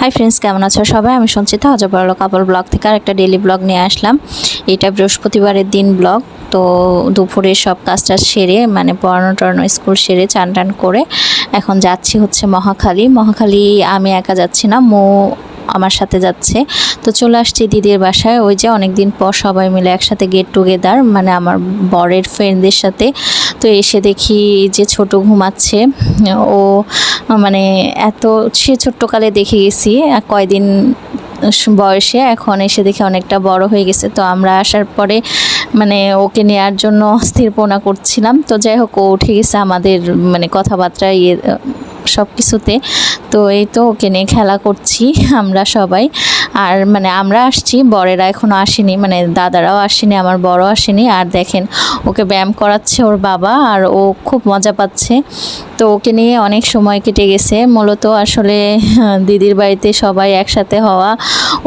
Hi friends, কেমন আছো সবাই? আমি সঞ্চিতা হজবরল কাপল ব্লগ থেকে আর একটা ডেলি ব্লগ নিয়ে আসলাম। এটা বৃহস্পতিবারের দিন ব্লগ। তো দুপুরে সব কাজটা সেরে মানে পড়ানো টড়ানো স্কুল সেরে চান টান করে এখন যাচ্ছি হচ্ছে মহাখালী। আমি একা যাচ্ছি না, আমার সাথে যাচ্ছে। তো চলে আসছি দিদির বাসায়। ওই যে অনেক দিন পর সবাই মিলে একসাথে গেট টুগেদার, মানে আমার বরের ফ্রেন্ডদের সাথে। তো এসে দেখি যে ছোট ঘুমাচ্ছে। ও মানে সে ছোট্টকালে দেখে গেছি কয়দিন বয়সে, এখন এসে দেখে অনেকটা বড় হয়ে গেছে। তো আমরা আসার পরে মানে ওকে নেওয়ার জন্য অস্থিরপনা করছিলাম। তো যাই হোক, ও উঠে গেছে আমাদের মানে কথাবার্তা সব কিছুতে। তো এই তো ওকে নিয়ে খেলা করছি আমরা সবাই। আর মানে আমরা আসছি, বরেরা এখনও আসেনি, মানে দাদারাও আসেনি, আমার বড় আসেনি। আর দেখেন ওকে ব্যায়াম করাচ্ছে ওর বাবা, আর ও খুব মজা পাচ্ছে। তো ওকে নিয়ে অনেক সময় কেটে গেছে। মূলত আসলে দিদির বাড়িতে সবাই একসাথে হওয়া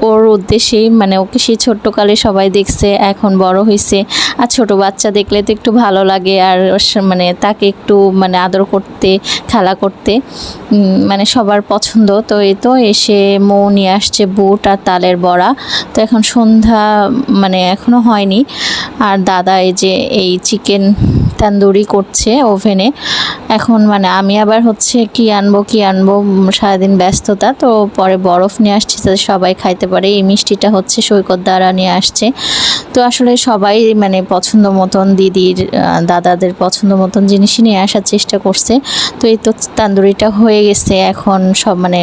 ওর উদ্দেশ্যেই, মানে ওকে সেই ছোট্টকালে সবাই দেখছে, এখন বড় হয়েছে। আর ছোট বাচ্চা দেখলে তো একটু ভালো লাগে, আর মানে তাকে একটু মানে আদর করতে, খেলা করতে মানে সবার পছন্দ। তো এই তো এসে মৌ নিয়ে আসছে বুট আর তালের বড়া। তো এখন সন্ধ্যা মানে এখনও হয়নি। আর দাদা এই যে এই চিকেন তান্দুরি করছে ওভেনে। এখন মানে আমি আবার হচ্ছে কি আনবো সারাদিন ব্যস্ততা। তো পরে বরফ নিয়ে আসছি যাতে সবাই খাইতে পারে। এই মিষ্টিটা হচ্ছে সৈকত দ্বারা নিয়ে আসছে। তো আসলে সবাই মানে পছন্দ মতন, দিদির দাদাদের পছন্দ মতন জিনিসই নিয়ে আসার চেষ্টা করছে। তো এই তো তান্দুরিটা হয়ে গেছে। এখন সব মানে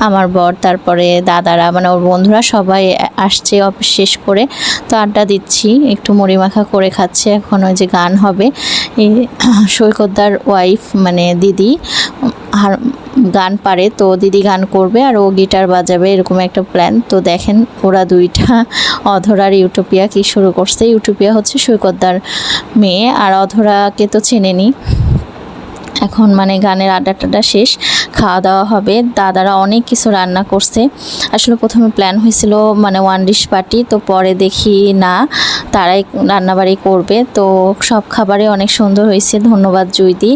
আমার বর তারপরে দাদারা মানে ওর বন্ধুরা সবাই আসছে অফিস শেষ করে। তো আড্ডা দিচ্ছি, একটু মুড়ি মাখা করে খাচ্ছে। এখন ওই যে গান হবে, এই সৈকতদার ওয়াইফ মানে দিদি আর গান পারে, তো দিদি গান করবে আর ও গিটার বাজাবে, এরকম একটা প্ল্যান। তো দেখেন ওরা দুইটা অধরার ইউটোপিয়া কি শুরু করছে। ইউটোপিয়া হচ্ছে সৈকতদার মেয়ে, আর অধরাকে তো চেনেনি। এখন মানে গানের আড্ডাটা শেষ, খাওয়া দাওয়া হবে। দাদারা অনেক কিছু রান্না করছে। আসলে প্রথমে প্ল্যান হয়েছিল মানে 1 ডিশ পার্টি, তো পরে দেখি না, তারাই রান্নাবাড়ি করবে। তো সব খাবারে অনেক সুন্দর হয়েছে, ধন্যবাদ জুইদি।